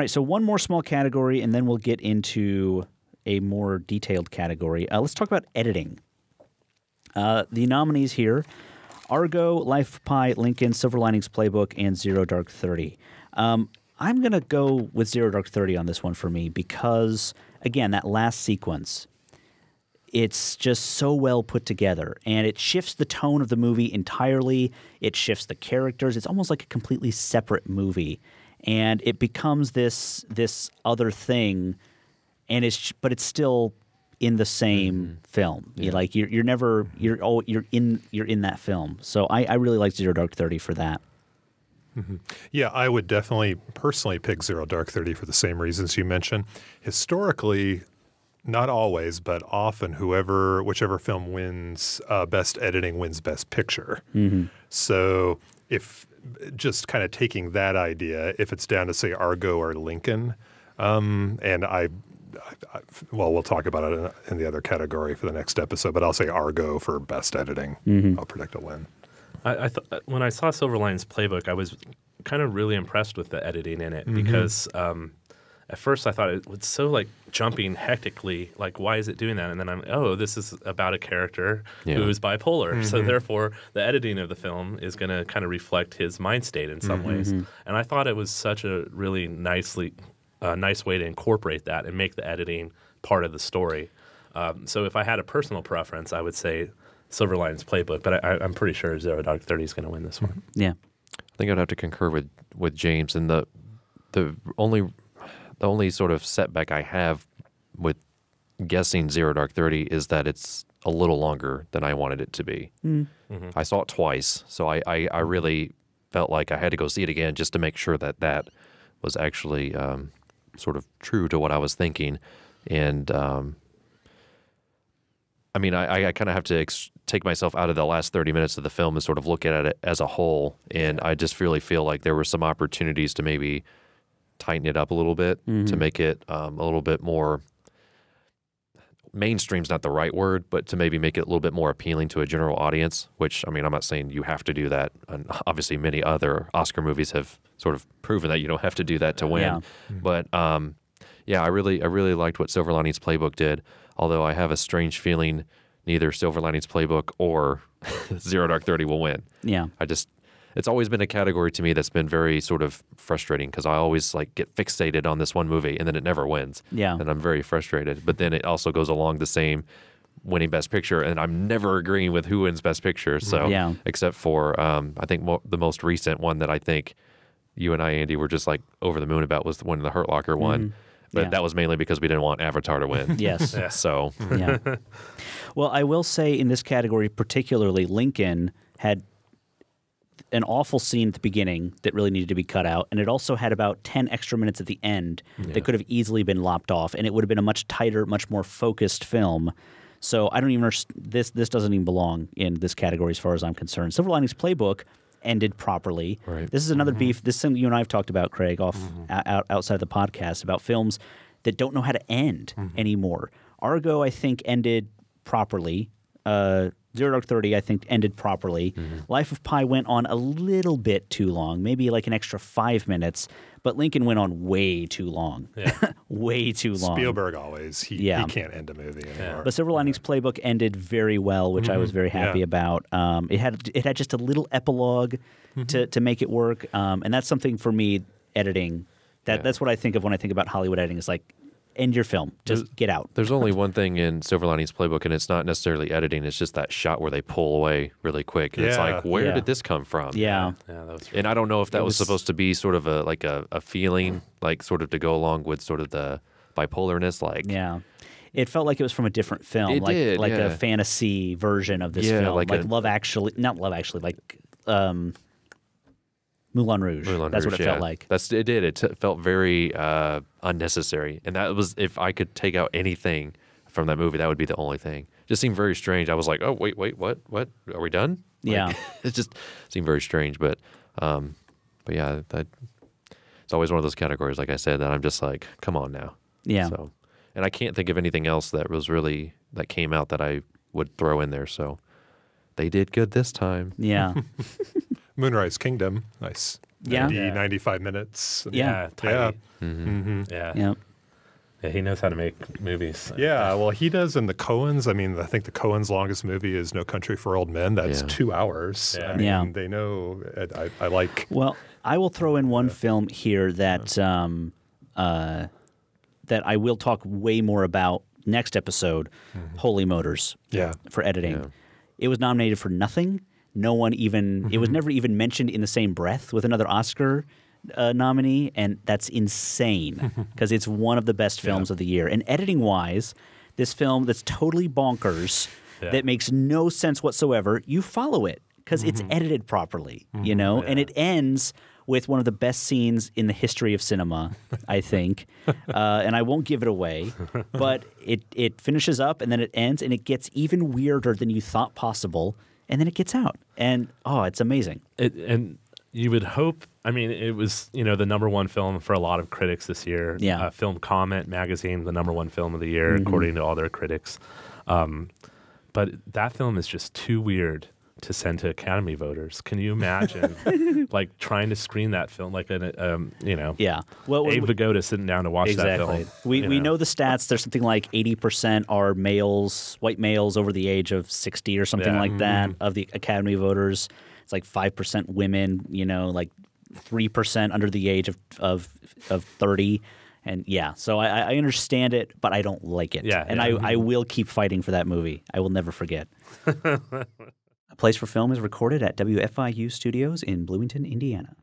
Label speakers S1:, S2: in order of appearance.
S1: right, so one more small category, and then we'll get into a more detailed category. Let's talk about editing. The nominees here: Argo, Life of Pi, Lincoln, Silver Linings Playbook, and Zero Dark 30. I'm going to go with Zero Dark 30 on this one for me because, again, that last sequence, it's just so well put together, and it shifts the tone of the movie entirely. It shifts the characters. It's almost like a completely separate movie, and it becomes this other thing, and but it's still in the same film.
S2: Yeah.
S1: You're in that film. So I really like Zero Dark 30 for that.
S3: Mm-hmm. Yeah, I would definitely personally pick Zero Dark 30 for the same reasons you mentioned. Historically, not always, but often whichever film wins best editing wins best picture.
S1: Mm-hmm.
S3: So if just kind of taking that idea, if it's down to say Argo or Lincoln, and well, we'll talk about it in the other category for the next episode, but I'll say Argo for best editing.
S1: Mm-hmm.
S3: I'll predict a win.
S2: I thought when I saw Silver Linings Playbook, I was kind of really impressed with the editing in it because at first I thought it was so like jumping hectically, like why is it doing that? And then this is about a character who is bipolar, so therefore the editing of the film is going to kind of reflect his mind state in some ways. And I thought it was such a really nice way to incorporate that and make the editing part of the story. So if I had a personal preference, I would say Silver Linings Playbook, but I'm pretty sure Zero Dark 30 is going to win this one.
S1: Yeah,
S4: I think I'd have to concur with James. And the only sort of setback I have with guessing Zero Dark 30 is that it's a little longer than I wanted it to be. I saw it twice, so I really felt like I had to go see it again just to make sure that was actually sort of true to what I was thinking. And I mean, I kind of have to take myself out of the last 30 minutes of the film and sort of look at it as a whole. And I just really feel like there were some opportunities to maybe tighten it up a little bit, to make it a little bit more mainstream's not the right word, but to maybe make it a little bit more appealing to a general audience, which, I mean, I'm not saying you have to do that. And obviously many other Oscar movies have sort of proven that you don't have to do that to win.
S1: Yeah.
S4: But I really liked what Silver Linings Playbook did, although I have a strange feeling neither Silver Linings Playbook or Zero Dark 30 will win.
S1: Yeah.
S4: It's always been a category to me that's been very sort of frustrating because I always like get fixated on this one movie and then it never wins.
S1: Yeah.
S4: And I'm very frustrated. But then it also goes along the same winning Best Picture, and I'm never agreeing with who wins Best Picture. So except for I think the most recent one that I think you and I, Andy, were just like over the moon about was when the Hurt Locker won. But that was mainly because we didn't want Avatar to win.
S1: Yes.
S4: So.
S1: Yeah. Well, I will say in this category particularly, Lincoln had an awful scene at the beginning that really needed to be cut out, and it also had about 10 extra minutes at the end that could have easily been lopped off, and it would have been a much tighter, much more focused film. So I don't even this doesn't even belong in this category as far as I'm concerned. Silver Linings Playbook ended properly.
S4: Right.
S1: This is another beef. This is something you and I have talked about, Craig, outside the podcast, about films that don't know how to end anymore. Argo, I think, ended properly. Zero Dark 30, I think, ended properly. Life of Pi went on a little bit too long, maybe like an extra 5 minutes, but Lincoln went on way too long. Way too long.
S3: Spielberg always, he can't end a movie anymore.
S1: But Silver Linings Playbook ended very well, which I was very happy about. It had just a little epilogue to make it work, and that's something for me, editing. That's what I think of when I think about Hollywood editing. Is like, end your film. Just get out.
S4: There's only one thing in Silver Linings Playbook, and it's not necessarily editing. It's just that shot where they pull away really quick. And it's like, where did this come from?
S1: Yeah.
S2: That was
S4: And I don't know if that was supposed to be sort of a feeling, like sort of to go along with sort of the bipolarness. Like,
S1: it felt like it was from a different film.
S4: It
S1: like
S4: did,
S1: a fantasy version of this film. Like Love Actually, not Love Actually, like Moulin Rouge. That's what it felt like.
S4: It did. It felt very unnecessary. And that was, if I could take out anything from that movie, that would be the only thing. Just seemed very strange. I was like, oh, wait, what? Are we done? Like, it just seemed very strange. But yeah, it's always one of those categories, like I said, that I'm just like, come on now.
S1: Yeah.
S4: So, and I can't think of anything else that came out that I would throw in there. So they did good this time.
S1: Yeah.
S3: Moonrise Kingdom, nice
S1: Yeah.
S3: 90,
S2: Yeah.
S3: 95 minutes.
S1: Yeah.
S2: Tight.
S4: Mhm.
S2: Yeah.
S1: Yeah.
S2: Yeah, he knows how to make movies.
S3: Yeah, well, he does in the Coens. I mean, I think the Coens' longest movie is No Country for Old Men. That's
S4: Yeah.
S3: 2 hours.
S2: Yeah.
S3: I mean,
S1: Yeah.
S3: they know. I like.
S1: Well, I will throw in one film here that that I will talk way more about next episode, Holy Motors.
S3: Yeah.
S1: For editing.
S4: Yeah.
S1: It was nominated for nothing. No one even it was never even mentioned in the same breath with another Oscar nominee, and that's insane because it's one of the best films of the year. And editing wise, this film that's totally bonkers, that makes no sense whatsoever, you follow it because it's edited properly, you know, and it ends with one of the best scenes in the history of cinema, I think. And I won't give it away, but it finishes up and then it ends and it gets even weirder than you thought possible. And then it gets out. And, it's amazing.
S2: And you would hope, I mean, it was, the #1 film for a lot of critics this year.
S1: Yeah.
S2: Film Comment magazine, the #1 film of the year, according to all their critics. But that film is just too weird to send to Academy voters. Can you imagine, like, trying to screen that film, like,
S1: Yeah. Well,
S2: Abe Vigoda sitting down to watch that film?
S1: We know the stats. There's something like 80% are males, white males over the age of 60 or something
S2: Yeah.
S1: like that of the Academy voters. It's like 5% women, like 3% under the age of 30. And so I understand it, but I don't like it.
S2: Yeah,
S1: and
S2: yeah.
S1: I will keep fighting for that movie. I will never forget. A Place for Film is recorded at WFIU Studios in Bloomington, Indiana.